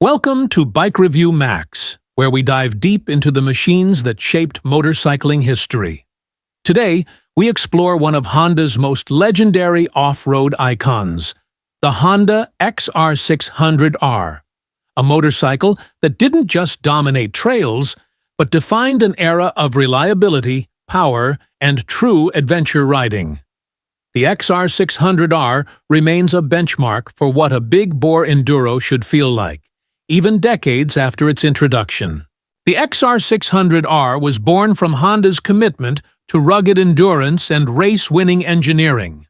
Welcome to Bike Review Max, where we dive deep into the machines that shaped motorcycling history. Today, we explore one of Honda's most legendary off-road icons, the Honda XR600R, a motorcycle that didn't just dominate trails, but defined an era of reliability, power, and true adventure riding. The XR600R remains a benchmark for what a big-bore Enduro should feel like, even decades after its introduction. The XR600R was born from Honda's commitment to rugged endurance and race-winning engineering.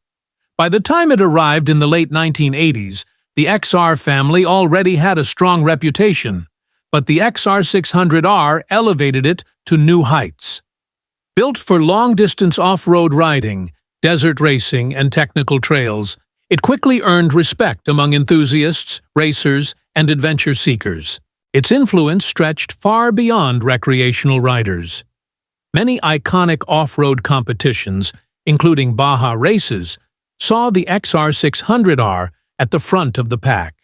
By the time it arrived in the late 1980s, the XR family already had a strong reputation, but the XR600R elevated it to new heights. Built for long-distance off-road riding, desert racing, and technical trails, it quickly earned respect among enthusiasts, racers, and adventure seekers. Its influence stretched far beyond recreational riders. Many iconic off-road competitions, including Baja races, saw the XR600R at the front of the pack.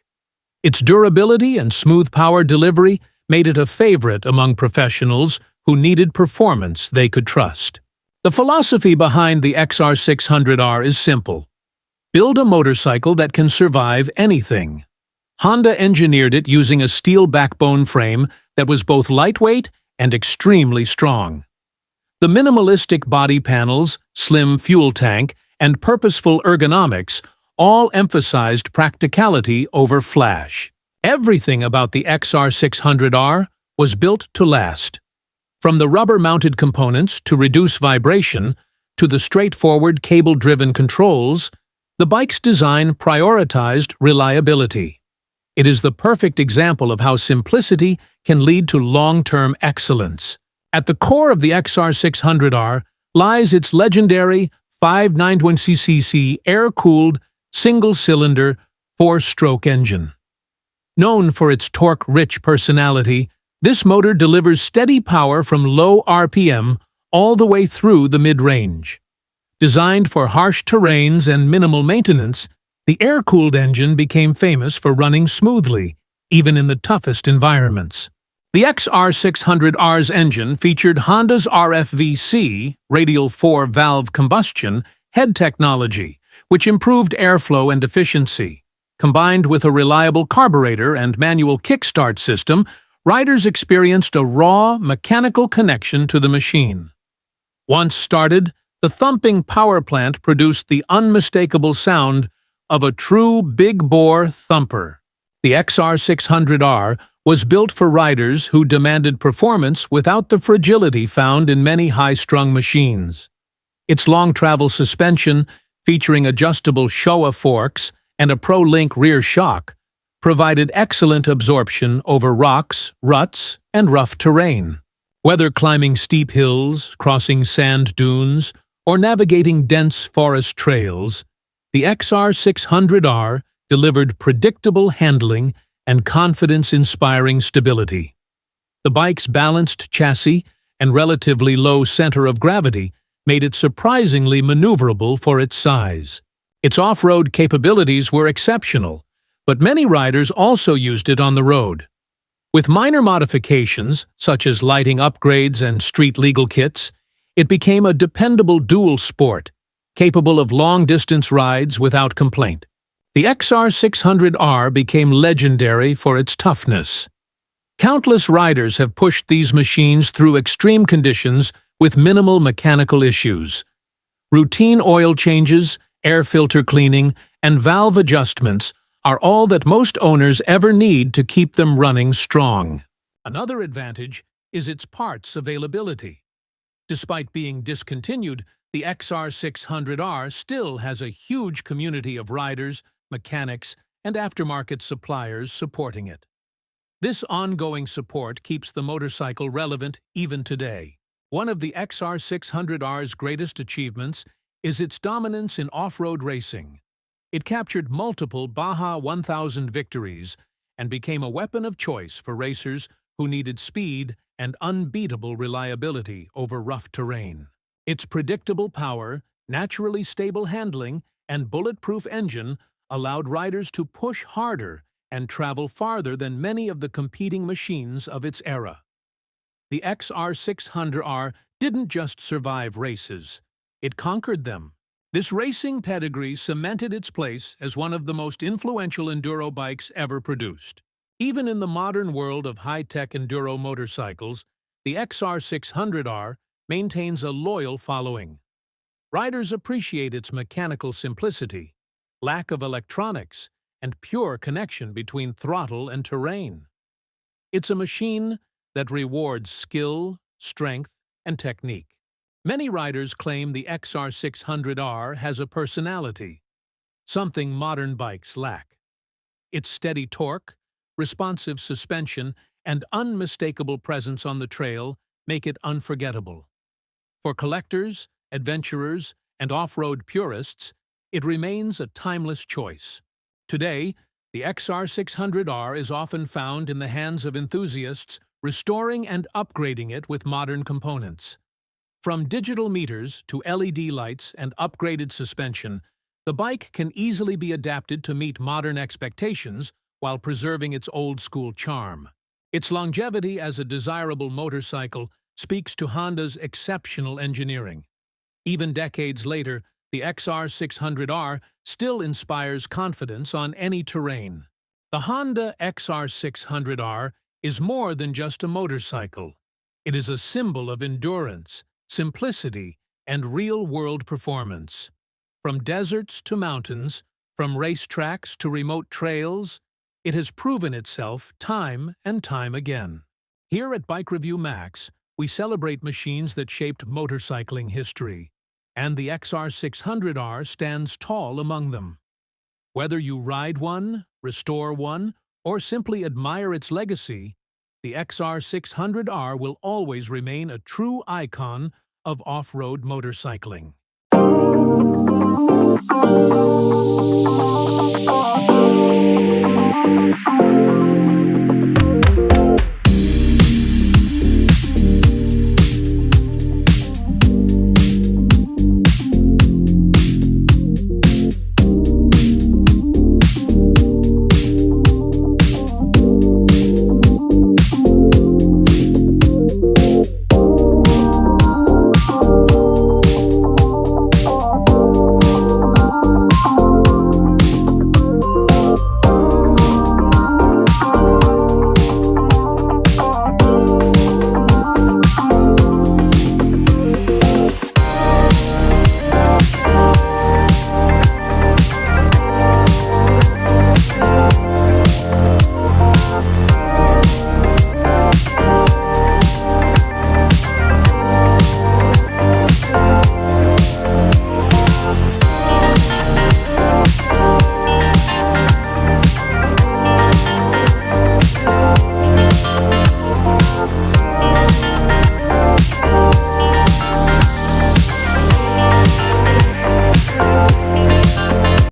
Its durability and smooth power delivery made it a favorite among professionals who needed performance they could trust. The philosophy behind the XR600R is simple: build a motorcycle that can survive anything. Honda engineered it using a steel backbone frame that was both lightweight and extremely strong. The minimalistic body panels, slim fuel tank, and purposeful ergonomics all emphasized practicality over flash. Everything about the XR600R was built to last. From the rubber-mounted components to reduce vibration to the straightforward cable-driven controls, the bike's design prioritized reliability. It is the perfect example of how simplicity can lead to long-term excellence. At the core of the XR600R lies its legendary 591cc air-cooled, single-cylinder, four-stroke engine. Known for its torque-rich personality, this motor delivers steady power from low RPM all the way through the mid-range. Designed for harsh terrains and minimal maintenance, the air-cooled engine became famous for running smoothly, even in the toughest environments. The XR600R's engine featured Honda's RFVC, radial 4-valve combustion, head technology, which improved airflow and efficiency. Combined with a reliable carburetor and manual kickstart system, riders experienced a raw, mechanical connection to the machine. Once started, the thumping power plant produced the unmistakable sound of a true big-bore thumper. The XR600R was built for riders who demanded performance without the fragility found in many high-strung machines. Its long-travel suspension, featuring adjustable Showa forks and a Pro-Link rear shock, provided excellent absorption over rocks, ruts, and rough terrain. Whether climbing steep hills, crossing sand dunes, or navigating dense forest trails, the XR600R delivered predictable handling and confidence-inspiring stability. The bike's balanced chassis and relatively low center of gravity made it surprisingly maneuverable for its size. Its off-road capabilities were exceptional, but many riders also used it on the road. With minor modifications, such as lighting upgrades and street-legal kits, it became a dependable dual sport, capable of long-distance rides without complaint. The XR600R became legendary for its toughness. Countless riders have pushed these machines through extreme conditions with minimal mechanical issues. Routine oil changes, air filter cleaning, and valve adjustments are all that most owners ever need to keep them running strong. Another advantage is its parts availability. Despite being discontinued, the XR600R still has a huge community of riders, mechanics, and aftermarket suppliers supporting it. This ongoing support keeps the motorcycle relevant even today. One of the XR600R's greatest achievements is its dominance in off-road racing. It captured multiple Baja 1000 victories and became a weapon of choice for racers who needed speed and unbeatable reliability over rough terrain. Its predictable power, naturally stable handling, and bulletproof engine allowed riders to push harder and travel farther than many of the competing machines of its era. The XR600R didn't just survive races, it conquered them. This racing pedigree cemented its place as one of the most influential enduro bikes ever produced. Even in the modern world of high-tech enduro motorcycles, the XR600R maintains a loyal following. Riders appreciate its mechanical simplicity, lack of electronics, and pure connection between throttle and terrain. It's a machine that rewards skill, strength, and technique. Many riders claim the XR600R has a personality, something modern bikes lack. Its steady torque, responsive suspension, and unmistakable presence on the trail make it unforgettable. For collectors, adventurers, and off-road purists, it remains a timeless choice. Today, the XR600R is often found in the hands of enthusiasts, restoring and upgrading it with modern components. From digital meters to LED lights and upgraded suspension, the bike can easily be adapted to meet modern expectations while preserving its old-school charm. Its longevity as a desirable motorcycle speaks to Honda's exceptional engineering. Even decades later, the XR600R still inspires confidence on any terrain. The Honda XR600R is more than just a motorcycle. It is a symbol of endurance, simplicity, and real-world performance. From deserts to mountains, from racetracks to remote trails, it has proven itself time and time again. Here at Bike Review Max, we celebrate machines that shaped motorcycling history, and the XR600R stands tall among them. Whether you ride one, restore one, or simply admire its legacy, the XR600R will always remain a true icon of off-road motorcycling.